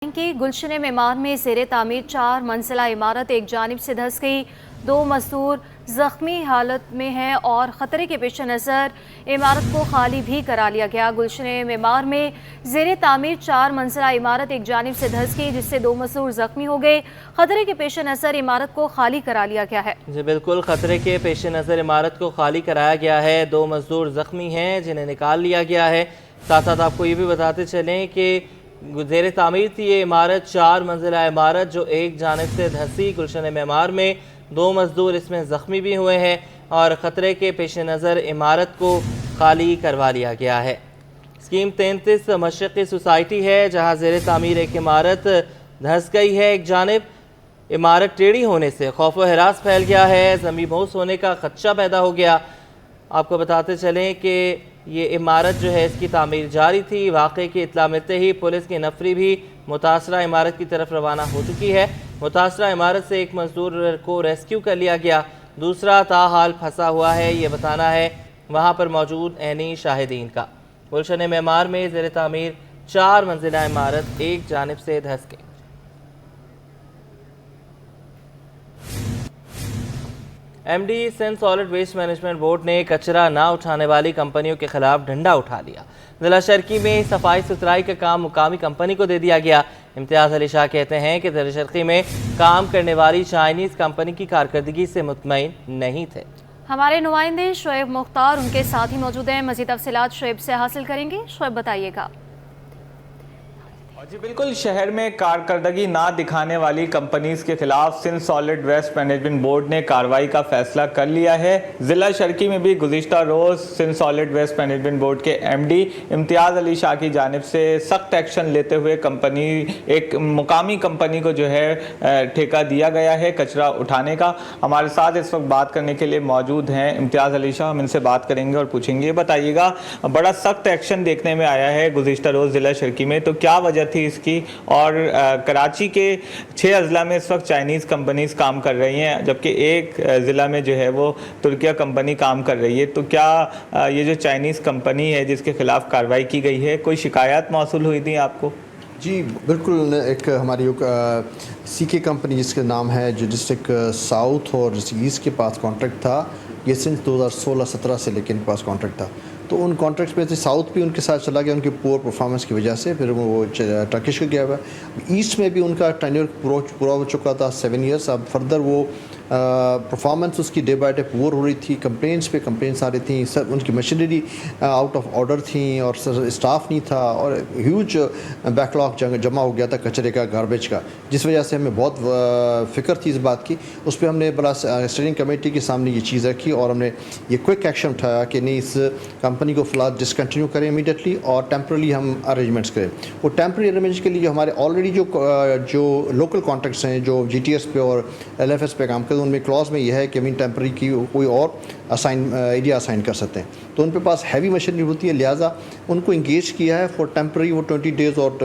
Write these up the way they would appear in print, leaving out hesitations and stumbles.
कि गुलशन मेमार में ज़ेर तामीर 4 मंजिला इमारत एक जानिब से धंस गई। 2 मजदूर ज़ख्मी हालत में हैं और ख़तरे के पेश नज़र इमारत को खाली भी करा लिया गया। गुलशन मेमार में ज़ेर तामीर 4 मंजिला इमारत एक जानिब से धंस गई, जिससे 2 मजदूर ज़ख्मी हो गए। ख़तरे के पेश नज़र इमारत को खाली करा लिया गया है। जी बिल्कुल, ख़तरे के पेश नज़र इमारत को खाली कराया गया है। 2 मजदूर ज़ख्मी हैं जिन्हें निकाल लिया गया है। साथ साथ आपको ये भी बताते चलें कि ज़ेर तामीर थी ये इमारत 4 मंजिला इमारत जो एक जानिब से धंसी। गुलशन मेमार में 2 मजदूर इसमें ज़ख्मी भी हुए हैं और ख़तरे के पेश नज़र इमारत को खाली करवा लिया गया है। स्कीम 33 मशरक़ी सोसाइटी है जहाँ ज़ेर तामीर एक इमारत धंस गई है। एक जानिब इमारत टेढ़ी होने से खौफ व हरास फैल गया है, ज़मीन बोस होने का खदशा पैदा हो गया। आपको बताते चलें कि ये इमारत जो है इसकी तामीर जारी थी। वाक़े की इत्तला मिलते ही पुलिस की नफरी भी मुतासरा इमारत की तरफ रवाना हो चुकी है। मुतासरा इमारत से एक मजदूर को रेस्क्यू कर लिया गया, दूसरा ताहाल फंसा हुआ है। ये बताना है वहाँ पर मौजूद ऐनी शाहिदीन का। गुलशन मेमार में ज़ेर तामीर 4 मंजिला इमारत एक जानिब से धंस गई। MD Sindh solid waste management board ने कचरा ना उठाने वाली कंपनियों के खिलाफ डंडा उठा लिया। ज़िला शर्की में सफाई सुथराई का काम मुकामी कंपनी को दे दिया गया। इम्तियाज़ अली शाह कहते हैं कि ज़िला शर्की में काम करने वाली चाइनीज़ कंपनी की कारकर्दगी से मुतमईन नहीं थे। हमारे नुमाइंदे शोएब मुख्तार उनके साथ ही मौजूद हैं। मज़ीद तफसीलात शोएब से हासिल करेंगे। शोएब बताइएगा। जी बिल्कुल, शहर में कारकर्दगी ना दिखाने वाली कंपनीज के खिलाफ Sindh solid waste management board ने कार्रवाई का फैसला कर लिया है। ज़िला शर्की में भी गुज़िश्ता रोज़ Sindh solid waste management board के एमडी इम्तियाज़ अली शाह की जानिब से सख्त एक्शन लेते हुए एक मुकामी कंपनी को जो है ठेका दिया गया है कचरा उठाने का। हमारे साथ इस वक्त बात करने के लिए मौजूद हैं इम्तियाज़ अली शाह। हम इनसे बात करेंगे और पूछेंगे। ये बताइएगा, बड़ा सख्त एक्शन देखने में आया है गुज़िश्ता रोज़ ज़िला शर्की में, तो क्या वजह थी इसकी? और कराची के 6 अजला में इस वक्त चाइनीज़ कंपनीज काम कर रही हैं, जबकि एक ज़िला में जो है वो तुर्किया कंपनी काम कर रही है। तो क्या ये जो चाइनीज़ कंपनी है जिसके ख़िलाफ़ कार्रवाई की गई है, कोई शिकायत मौसूल हुई थी आपको? जी बिल्कुल, एक हमारी सीके कंपनी जिसका नाम है, जो डिस्ट्रिक्ट साउथ और ईस्ट के पास कॉन्ट्रैक्ट था, ये सिंस 2016-17 से लेकिन पास कॉन्ट्रैक्ट था। तो उन कॉन्ट्रैक्ट्स में से साउथ भी उनके साथ चला गया उनकी पुअर परफॉर्मेंस की वजह से, फिर वो टर्किश को गया हुआ। ईस्ट में भी उनका टेन्योर पूरा हो चुका था 7 ईयर्स। अब फर्दर वो परफॉर्मेंस उसकी डे बाय डे पुअर हो रही थी। कंप्लेंट्स पे कंप्लेंट्स आ रही थी, सब उनकी मशीनरी आउट ऑफ ऑर्डर थी और स्टाफ नहीं था और ह्यूज बैकलॉग जमा हो गया था कचरे का, गार्बेज का, जिस वजह से हमें बहुत फ़िक्र थी इस बात की। उस पर हमने बड़ा स्टीयरिंग कमेटी के सामने ये चीज़ रखी और हमने ये क्विक एक्शन उठाया कि नहीं, इस कंपनी को फ़िलहाल डिसकंटिन्यू करें इमीडिएटली और टेम्परली हम अरेंजमेंट्स करें। वो टेम्पररी अरेंजमेंट्स के लिए हमारे ऑलरेडी जो लोकल कॉन्ट्रैक्ट्स हैं जो GTS पे और LFS पे काम करते हैं, उनमें क्लॉज में यह है कि हम टेम्पररी की कोई और एरिया असाइन कर सकते हैं। तो उन पे पास हैवी मशीनरी होती है, लिहाजा उनको इंगेज किया है फॉर टेम्पररी वो 20 डेज़ और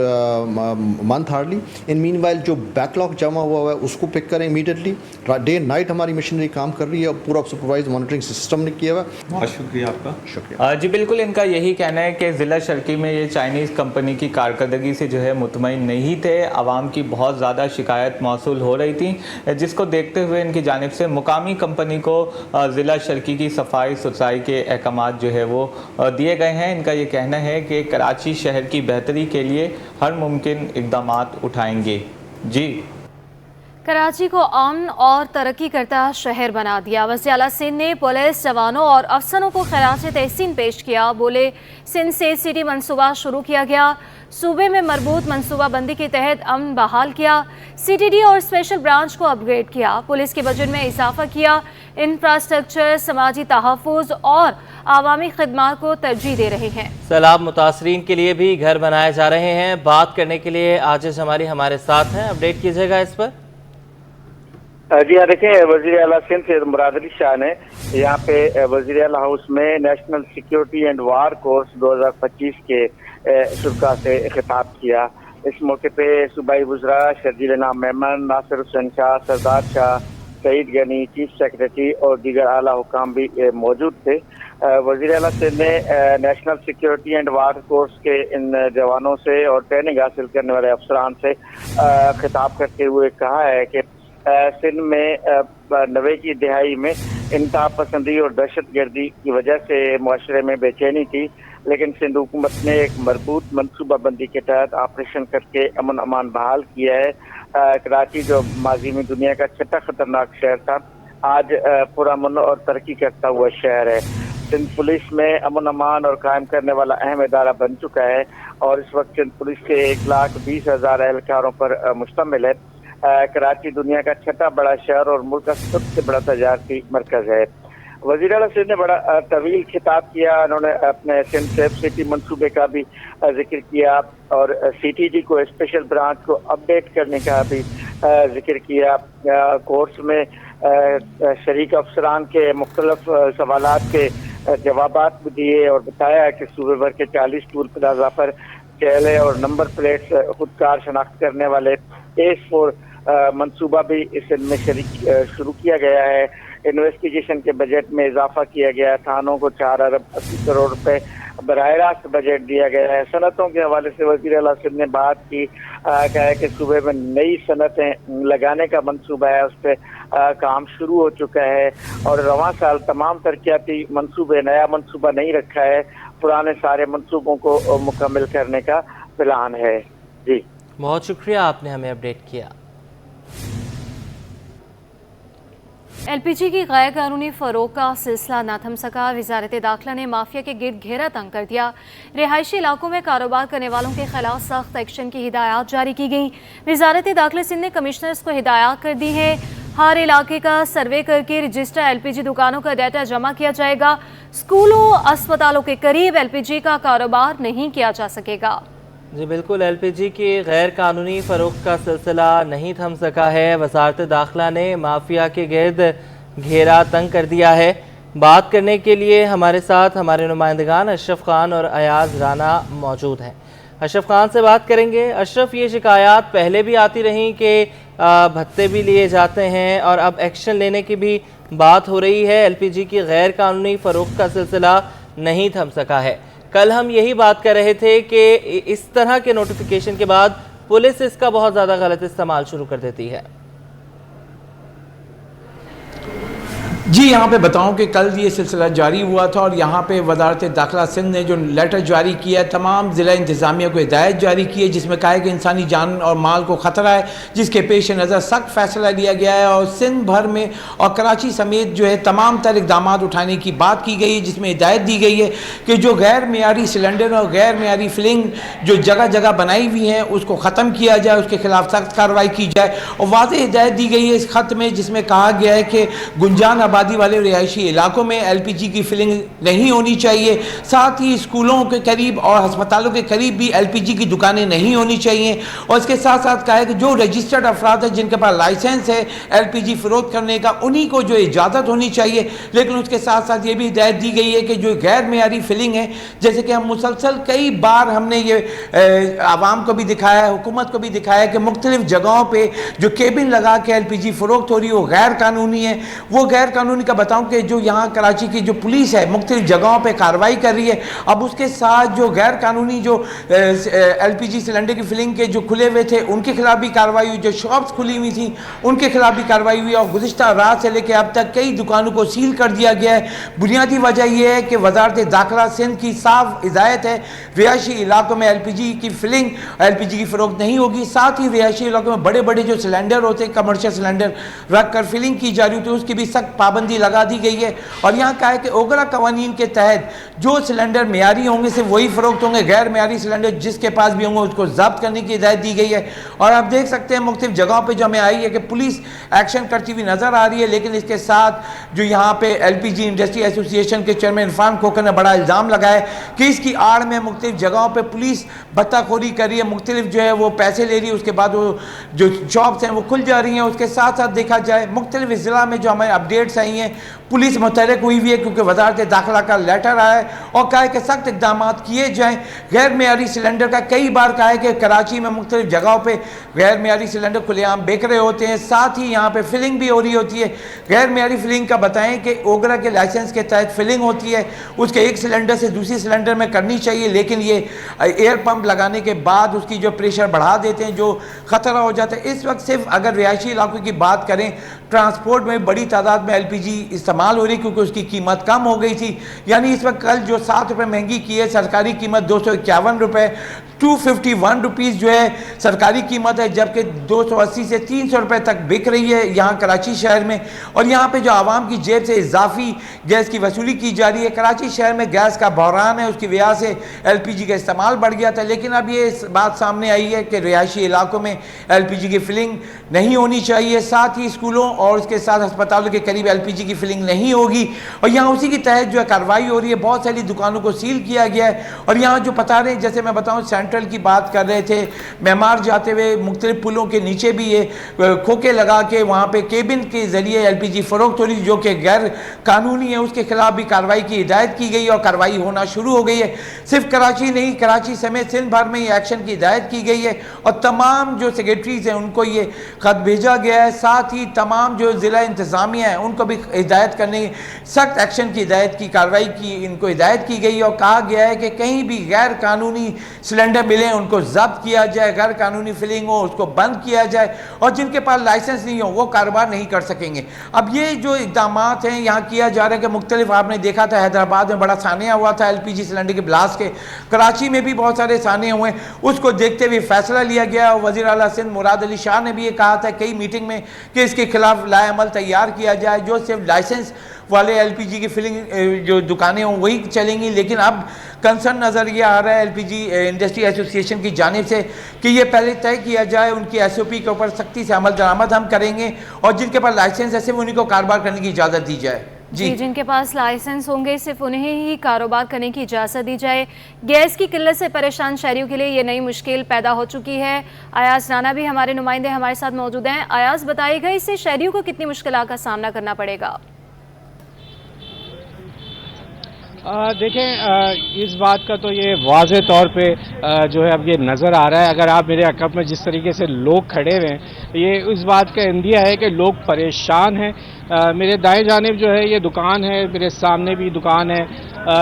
month hardly. In mean while जो बैकलॉग जमा हुआ है उसको पिक करें इमीडिएटली। डे नाइट हमारी मशीनरी काम कर रही है और पूरा सुपरवाइज मॉनिटरिंग सिस्टम ने किया हुआ। बहुत शुक्रिया आपका। शुक्रिया जी बिल्कुल, इनका यही कहना है कि ज़िला शर्की में ये चाइनीज़ कंपनी की कारकर्दगी से जो है मुतमईन नहीं थे। आवाम की बहुत ज़्यादा शिकायत मौसूल हो रही थी, जिसको देखते हुए इनकी जानिब से मुकामी कंपनी को ज़िला शर्की की सफाई सुथराई के अहकामात जो है वो दिए गए हैं। इनका ये कहना है कि कराची शहर की बेहतरी के लिए हर मुमकिन इक़दामात उठाएंगे। जी, कराची को अमन और तरक्की करता शहर बना दिया। वज़ीर आला सिंध ने पुलिस जवानों और अफसरों को खराज तहसीन पेश किया। बोले, सिंध से सिटी मनसूबा शुरू किया गया, सूबे में मरबूत मनसूबा बंदी के तहत अमन बहाल किया, CTD और स्पेशल ब्रांच को अपग्रेड किया, पुलिस के बजट में इजाफा किया, इंफ्रास्ट्रक्चर, समाजी तहफ़्फ़ुज़ और आवामी खिदमात को तरजीह दे रहे हैं। सैलाब मुतासरीन के लिए भी घर बनाए जा रहे हैं। बात करने के लिए आजिज़ हमारे साथ हैं, अपडेट कीजिएगा इस पर। जी हाँ, देखिए, वज़ीर आला सिंध से मुराद अली शाह ने यहाँ पे वज़ीर आला हाउस में national security and war course 2025 के शुरा से खिताब किया। इस मौके पे सूबाई वज़रा शर्जील नाम मेमन, नासिर हुसैन शाह, सरदार शाह, सईद गनी, चीफ सेक्रेटरी और दीगर आला हुकाम भी मौजूद थे। वज़ीर आला सिंध ने national security and war course के इन जवानों से और ट्रेनिंग हासिल करने वाले अफसरान से खिताब करते हुए कहा है कि सिंध में 90 की दिहाई में इंतहा पसंदी और दहशत गर्दी की वजह से मुआशरे में बेचैनी थी, लेकिन सिंध हुकूमत ने एक मजबूत मनसूबाबंदी के तहत ऑपरेशन करके अमन अमान बहाल किया है। कराची जो माजी में दुनिया का छठा खतरनाक शहर था, आज पुरअमन और तरक्की करता हुआ शहर है। सिंध पुलिस में अमन अमान और कायम करने वाला अहम इदारा बन चुका है और इस वक्त सिंध पुलिस के 1,20,000 एहलकारों पर मुश्तमिल है। कराची दुनिया का छठा बड़ा शहर और मुल्क का सबसे बड़ा तजारती मरकज है। वज़ीर आला सिंध ने बड़ा तवील खिताब किया। उन्होंने अपने सिंध सेफ सिटी मंसूबे का भी जिक्र किया और CTG को स्पेशल ब्रांच को अपडेट करने का भी जिक्र किया। कोर्स में शरीक अफसरान के मुख्तलिफ सवालात के जवाबात भी दिए और बताया कि सूबे भर के 40 टूल प्लाजा पर चेहरे और नंबर प्लेट्स खुदकार शनाख्त करने वाले ACE4 मंसूबा भी इस में शुरू किया गया है। इन्वेस्टिगेशन के बजट में इजाफा किया गया है। थानों को 4 अरब 80 करोड़ रुपए बराह रास्त बजट दिया गया है। सनतों के हवाले से वज़ीर आला सिंध ने बात की, कहा है कि सूबे में नई सनतें लगाने का मंसूबा है, उस पर काम शुरू हो चुका है और रवां साल तमाम तरक्याती मंसूबे, नया मंसूबा नहीं रखा है, पुराने सारे मंसूबों को मुकम्मल करने का प्लान है। जी बहुत शुक्रिया, आपने हमें अपडेट किया। LPG की गैर कानूनी फ़रोग का सिलसिला न थम सका। वज़ारत दाखिला ने माफिया के गिर्द घेरा तंग कर दिया। रिहायशी इलाकों में कारोबार करने वालों के खिलाफ सख्त एक्शन की हिदायत जारी की गई। वज़ारत दाखिला सिंध ने कमिश्नर्स को हिदायत कर दी है, हर इलाके का सर्वे करके रजिस्टर LPG दुकानों का डाटा जमा किया जाएगा। स्कूलों अस्पतालों के करीब LPG का कारोबार नहीं किया जा सकेगा। जी बिल्कुल, LPG की गैर कानूनी फ़रोख्त का सिलसिला नहीं थम सका है। वज़ारत दाखिला ने माफिया के गिर्द घेरा तंग कर दिया है। बात करने के लिए हमारे साथ हमारे नुमाइंदगान अशरफ खान और अयाज राना मौजूद हैं। अशरफ खान से बात करेंगे। अशरफ, ये शिकायत पहले भी आती रहीं कि भत्ते भी लिए जाते हैं और अब एक्शन लेने की भी बात हो रही है। LPG की गैर कानूनी फ़रोख्त का सिलसिला नहीं थम सका है। कल हम यही बात कर रहे थे कि इस तरह के नोटिफिकेशन के बाद पुलिस इसका बहुत ज़्यादा गलत इस्तेमाल शुरू कर देती है। जी, यहाँ पे बताऊँ कि कल ये सिलसिला जारी हुआ था और यहाँ पे वज़ारत दाखिला सिंध ने जो लेटर जारी किया है, तमाम ज़िला इंतज़ामिया को हिदायत जारी की है, जिसमें कहा है कि इंसानी जान और माल को ख़तरा है, जिसके पेश नज़र सख्त फ़ैसला लिया गया है और सिंध भर में और कराची समेत जो है तमाम तर इक़दाम उठाने की बात की गई है, जिसमें हिदायत दी गई है कि जो गैर मेयारी सिलेंडर और गैर मेयारी फिलिंग जो जगह जगह बनाई हुई हैं उसको ख़त्म किया जाए, उसके खिलाफ सख्त कार्रवाई की जाए। और वाज़ेह हिदायत दी गई है इस ख़त में, जिसमें कहा गया है कि गुंजान आबादी वाले रिहायशी इलाकों में LPG की फिलिंग नहीं होनी चाहिए। साथ ही स्कूलों के करीब और अस्पतालों के करीब भी LPG की दुकानें नहीं होनी चाहिए। और इसके साथ साथ कहा है कि जो रजिस्टर्ड अफराद है जिनके पास लाइसेंस है LPG फरोख्त करने का, उन्हीं को जो इजाज़त होनी चाहिए। लेकिन उसके साथ साथ ये भी हिदायत दी गई है कि जो गैर मेयारी फिलिंग है, जैसे कि हम मुसलसल कई बार हमने ये आवाम को भी दिखाया है, हुकूमत को भी दिखाया है कि मुख्तलिफ जगहों पर जो केबिन लगा के LPG फरोख्त हो रही है वो गैर कानूनी है। वो गैर कानूनी का बताऊं कि जो यहाँ कराची की जो पुलिस है मुख्तलिफ जगहों पे कार्रवाई कर रही है। अब उसके साथ जो गैर कानूनी जो LPG सिलेंडर की फिलिंग के जो खुले हुए थे उनके खिलाफ भी कार्रवाई हुई, जो शॉप्स खुली हुई थी उनके खिलाफ भी कार्रवाई हुई और गुज़िश्ता रात से लेकर अब तक कई दुकानों को सील कर दिया गया है। बुनियादी वजह यह है कि वज़ारत दाखिला सिंध की साफ हिदायत है, रिहायशी इलाकों में LPG की फिलिंग LPG की फरोख्त नहीं होगी। साथ ही रिहायशी इलाकों में बड़े बड़े जो सिलेंडर होते हैं, कमर्शियल सिलेंडर रख कर फिलिंग की जा रही होती है, उसकी भी सख्त पाबंदी लगा दी गई है। और यहाँ कहा है कि ओगरा कवानीन के तहत जो सिलेंडर मेयारी होंगे सिर्फ वही फरोख्त होंगे, गैर मेयारी सिलेंडर जिसके पास भी होंगे उसको जब्त करने की हिदायत दी गई है। और आप देख सकते हैं मुख्तलिफ जगहों पे जो हमें आई है कि पुलिस एक्शन करती हुई नजर आ रही है। लेकिन इसके साथ जो यहाँ पे LPG इंडस्ट्री एसोसिएशन के चेयरमैन इरफान खोखर ने बड़ा इल्ज़ाम लगाया कि इसकी आड़ में मुख्तलिफ जगहों पर पुलिस बत्ताखोरी कर रही है, मुख्तलिफ जो है वो पैसे ले रही है, उसके बाद वो जो शॉप्स हैं वो खुल जा रही हैं। उसके साथ साथ देखा जाए मुख्तलिफ ज़िला में जो हमें अपडेट्स आई चाहिए। पुलिस मुतहरक हुई हुई है क्योंकि वजारत दाखिला का लेटर आया है और कहा है कि सख्त इकदाम किए जाएँ। गैर मेयारी सिलेंडर का कई बार कहा है कि कराची में मुख्तलिफ जगहों पर गैर मेयारी सिलेंडर खुलेआम बेच रहे होते हैं, साथ ही यहाँ पर फिलिंग भी हो रही होती है। गैर मेयारी फिलिंग का बताएं कि ओगरा के लाइसेंस के तहत फिलिंग होती है, उसके एक सिलेंडर से दूसरी सिलेंडर में करनी चाहिए, लेकिन ये एयर पंप लगाने के बाद उसकी जो प्रेशर बढ़ा देते हैं, जो ख़तरा हो जाता है। इस वक्त सिर्फ अगर रिहायशी इलाकों की बात करें, ट्रांसपोर्ट में बड़ी तादाद में LPG इस्तेमाल हो रही क्योंकि उसकी कीमत कम हो गई थी। यानी इस वक्त कल जो 7 रुपये महंगी की है, सरकारी कीमत 251 रुपये, 251 रुपीज़ जो है सरकारी कीमत है, जबकि 280 से 300 रुपये तक बिक रही है यहाँ कराची शहर में। और यहाँ पे जो आवाम की जेब से इजाफी गैस की वसूली की जा रही है। कराची शहर में गैस का बहरान है, उसकी वजह से LPG का इस्तेमाल बढ़ गया था, लेकिन अब ये बात सामने आई है कि रिहायशी इलाकों में LPG की फिलिंग नहीं होनी चाहिए। साथ ही स्कूलों और उसके साथ अस्पतालों के करीब LPG की फिलिंग नहीं होगी और यहाँ उसी की तहत जो है कार्रवाई हो रही है। बहुत सारी दुकानों को सील किया गया है और यहाँ जो पता रहे, जैसे मैं बताऊँ सेंट्रल की बात कर रहे थे, मेमार जाते हुए मुख्तलिफ पुलों के नीचे भी ये खोखे लगा के वहाँ पे केबिन के ज़रिए LPG फ़रोख्त हो रही, जो कि गैर कानूनी है। उसके खिलाफ भी कार्रवाई की हिदायत की गई और कार्रवाई होना शुरू हो गई है। सिर्फ कराची नहीं, कराची समेत सिंध भर में ये एक्शन की हिदायत की गई है और तमाम जो सेक्रेटरीज हैं उनको ये ख़त भेजा गया है। साथ ही तमाम जो ज़िला इंतज़ामिया है उनको भी हिदायत करने, सख्त एक्शन की हिदायत की, कार्रवाई की इनको हिदायत की गई और कहा गया है कि कहीं भी गैर कानूनी सिलेंडर मिले उनको जब्त किया जाए, गैर कानूनी फिलिंग हो उसको बंद किया जाए और जिनके पास लाइसेंस नहीं हो वो कारोबार नहीं कर सकेंगे। अब ये जो इक़दाम हैं यहाँ किया जा रहा है कि मुख्तलिफ, आपने देखा था हैदराबाद में बड़ा सानिया हुआ था LPG सिलेंडर के ब्लास्ट के, कराची में भी बहुत सारे सानिया हुए, उसको देखते हुए फैसला लिया गया। और वज़ीर आला सिंध मुराद अली शाह ने भी ये कहा था कई मीटिंग में कि इसके खिलाफ लाएअमल तैयार किया जाए, जो सिर्फ लाइसेंस वाले LPG की फिलिंग जो दुकानें हों वही चलेंगी। लेकिन अब कंसर्न नज़र ये आ रहा है LPG इंडस्ट्री एसोसिएशन की जानिब से कि ये पहले तय किया जाए, उनकी SOP के ऊपर सख्ती से अमल दरामद हम करेंगे और जिनके पास लाइसेंस है सिर्फ उन्हीं को कारोबार करने की इजाज़त दी जाए। जी, जिनके पास लाइसेंस होंगे सिर्फ उन्हें ही कारोबार करने की इजाज़त दी जाए। गैस की किल्लत से परेशान शहरियों के लिए ये नई मुश्किल पैदा हो चुकी है। अयाज राना भी हमारे नुमाइंदे हमारे साथ मौजूद हैं। अयाज, बताइएगा इससे शहरियों को कितनी मुश्किलात का सामना करना पड़ेगा? देखें, इस बात का तो ये वाज़े तौर पे जो है अब ये नज़र आ रहा है। अगर आप मेरे अकब में जिस तरीके से लोग खड़े हुए हैं, ये इस बात का इंदिया है कि लोग परेशान हैं। मेरे दाएं जानिब जो है ये दुकान है, मेरे सामने भी दुकान है,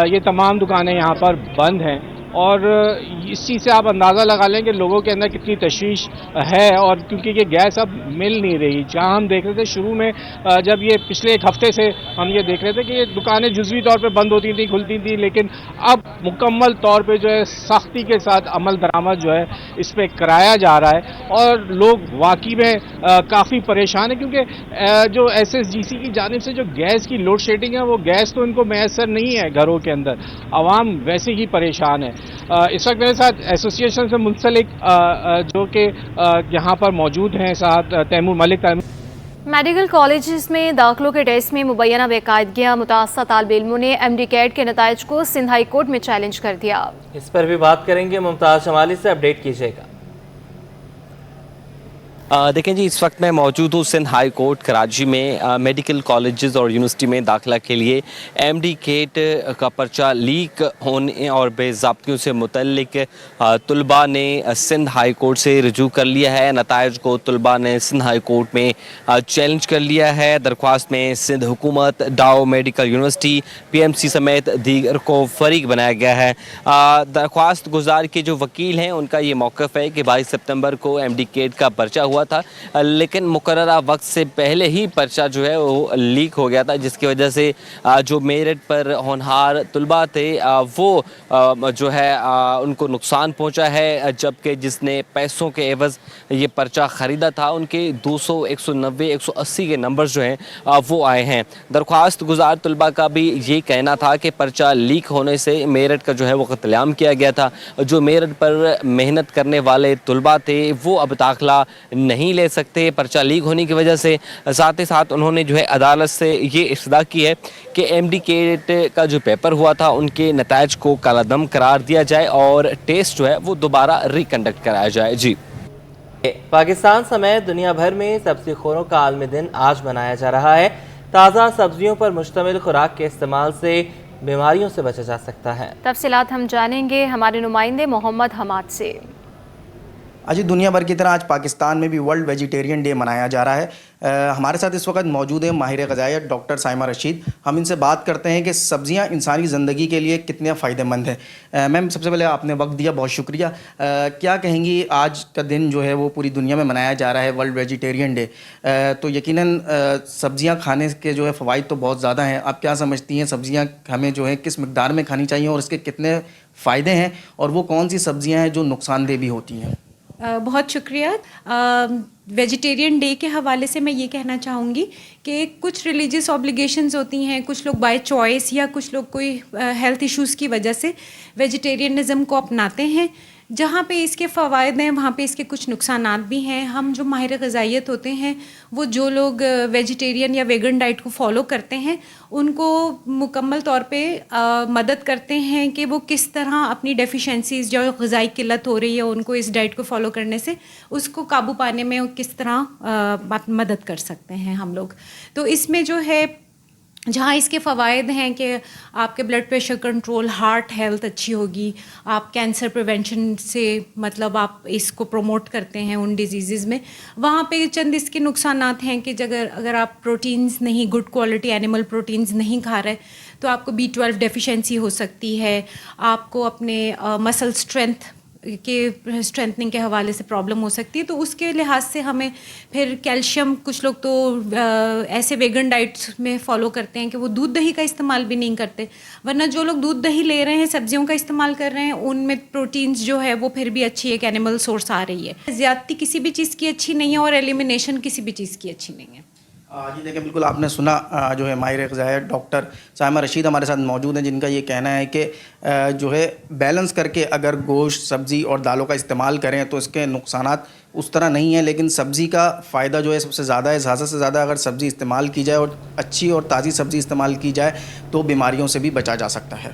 ये तमाम दुकानें यहाँ पर बंद हैं और इस चीज़ से आप अंदाज़ा लगा लें कि लोगों के अंदर कितनी तशवीश है। और क्योंकि ये गैस अब मिल नहीं रही, जहाँ हम देख रहे थे शुरू में, जब ये पिछले एक हफ्ते से हम ये देख रहे थे कि ये दुकानें जुज़वी तौर पे बंद होती थी, खुलती थी, लेकिन अब मुकम्मल तौर पे जो है सख्ती के साथ अमल दरामद जो है इस पर कराया जा रहा है और लोग वाकई में काफ़ी परेशान है क्योंकि जो SSGC की जानिब से जो गैस की लोड शेडिंग है वो गैस तो इनको मैसर नहीं है घरों के अंदर, आवाम वैसे ही परेशान है। इस वक्त मेरे साथ एसोसिएशन से मुंसलिक जो कि यहाँ पर मौजूद हैं साथ तैमूर मलिक। मेडिकल कॉलेजेस में दाखिलों के टेस्ट में मुबैना बेकायदगियाँ, मुतासर तालिब इल्मों ने MD कैट के नताइज को सिंध हाई कोर्ट में चैलेंज कर दिया। इस पर भी बात करेंगे, मुमताज़ शमाली से अपडेट कीजिएगा। देखें जी, इस वक्त मैं मौजूद हूँ सिंध हाई कोर्ट कराची में। मेडिकल कॉलेजेस और यूनिवर्सिटी में दाखिला के लिए MD कैट का पर्चा लीक होने और बेज़ाब्तियों से मुतल्लिक तलबा ने सिंध हाई कोर्ट से रजू कर लिया है। नताइज को तलबा ने सिंध हाई कोर्ट में चैलेंज कर लिया है। दरख्वास्त में सिंध हुकूमत, डाओ मेडिकल यूनिवर्सिटी, PMC समेत दीगर को फरीक बनाया गया है। दरख्वास्त गुजार के जो वकील हैं उनका ये मौक़िफ़ है कि 22 सितंबर को MD कैट का पर्चा हुआ था, लेकिन मुकर्ररा वक्त से पहले ही पर्चा जो है वो लीक हो गया था, जिसकी वजह से जो मेरिट पर होनहार तलबा थे वो जो है उनको नुकसान पहुंचा है, जबकि जिसने पैसों के एवज़ ये पर्चा ख़रीदा था उनके 200, 190, 180 के नंबर जो हैं वो आए हैं। दरख्वास्त गुजार तलबा का भी ये कहना था कि पर्चा लीक होने से मेरिट का जो है वो कत्लेआम किया गया था। जो मेरिट पर मेहनत करने वाले तलबा थे वो अब दाखिला नहीं ले सकते पर्चा लीक होने की वजह से। साथ ही साथ उन्होंने जो है अदालत से ये इस्तदा की है कि MD कैट का जो पेपर हुआ था उनके नताइज को कालादम करार दिया जाए और टेस्ट जो है वो दोबारा रिकंडक्ट कराया जाए। जी, पाकिस्तान समेत दुनिया भर में सब्ज़ी खोरों का आलमी दिन आज मनाया जा रहा है। تازہ سبزیوں پر مشتمل خوراک کے استعمال سے بیماریوں سے بچا جا سکتا ہے۔ تفصیلات ہم جانیں گے ہمارے نمائندے محمد حماد سے۔ آج دنیا بھر کی طرح آج پاکستان میں بھی ورلڈ ویجیٹیرین ڈے منایا جا رہا ہے۔ ہمارے ساتھ اس وقت موجود ہیں ماہر غذائیت ڈاکٹر سائمہ رشید۔ ہم ان سے بات کرتے ہیں کہ سبزیاں انسانی زندگی کے لیے کتنے فائدہ مند ہیں۔ میم، سب سے پہلے آپ نے وقت دیا، بہت شکریہ۔ کیا کہیں گی، آج کا دن جو ہے وہ پوری دنیا میں منایا جا رہا ہے ورلڈ ویجیٹیرین ڈے، تو یقیناً سبزیاں کھانے کے جو ہے فوائد تو بہت زیادہ ہیں۔ آپ کیا سمجھتی ہیں سبزیاں ہمیں جو ہے کس مقدار میں کھانی چاہیے اور اس کے کتنے فائدے ہیں، اور وہ کون سی سبزیاں ہیں جو نقصان دہ بھی ہوتی ہیں؟ بہت شکریہ۔ ویجیٹیرین ڈے کے حوالے سے میں یہ کہنا چاہوں گی کہ کچھ ریلیجیس آبلیگیشنز ہوتی ہیں، کچھ لوگ بائی چوائس یا کچھ لوگ کوئی ہیلتھ ایشوز کی وجہ سے ویجیٹیرینزم کو اپناتے ہیں۔ جہاں پہ اس کے فوائد ہیں وہاں پہ اس کے کچھ نقصانات بھی ہیں۔ ہم جو ماہر غذائیت ہوتے ہیں وہ جو لوگ ویجیٹیرین یا ویگن ڈائٹ کو فالو کرتے ہیں ان کو مکمل طور پہ مدد کرتے ہیں کہ وہ کس طرح اپنی ڈیفیشنسیز جو غذائی قلت ہو رہی ہے ان کو اس ڈائٹ کو فالو کرنے سے اس کو قابو پانے میں کس طرح مدد کر سکتے ہیں ہم لوگ۔ تو اس میں جو ہے جہاں اس کے فوائد ہیں کہ آپ کے blood pressure control, heart health اچھی ہوگی، آپ کینسر پریونشن سے مطلب آپ اس کو پروموٹ کرتے ہیں ان ڈیزیزز میں، وہاں پہ چند اس کے نقصانات ہیں کہ اگر آپ پروٹینز نہیں، گڈ کوالٹی اینیمل پروٹینز نہیں کھا رہے تو آپ کو B12 ڈیفیشنسی ہو سکتی ہے، آپ کو اپنے مسل اسٹرینتھنگ کے حوالے سے پرابلم ہو سکتی ہے۔ تو اس کے لحاظ سے ہمیں پھر کیلشیم، کچھ لوگ تو ایسے ویگن ڈائٹس میں فالو کرتے ہیں کہ وہ دودھ دہی کا استعمال بھی نہیں کرتے، ورنہ جو لوگ دودھ دہی لے رہے ہیں، سبزیوں کا استعمال کر رہے ہیں، ان میں پروٹینز جو ہے وہ پھر بھی اچھی ایک اینیمل سورس آ رہی ہے۔ زیادتی کسی بھی چیز کی اچھی نہیں ہے اور ایلیمینیشن کسی بھی چیز کی اچھی نہیں ہے۔ جی دیکھیں، بالکل آپ نے سنا جو ہے ماہر غذائیت ڈاکٹر سائمہ رشید ہمارے ساتھ موجود ہیں، جن کا یہ کہنا ہے کہ جو ہے بیلنس کر کے اگر گوشت، سبزی اور دالوں کا استعمال کریں تو اس کے نقصانات اس طرح نہیں ہیں، لیکن سبزی کا فائدہ جو ہے سب سے زیادہ ہے۔ زیادہ سے زیادہ اگر سبزی استعمال کی جائے اور اچھی اور تازی سبزی استعمال کی جائے تو بیماریوں سے بھی بچا جا سکتا ہے۔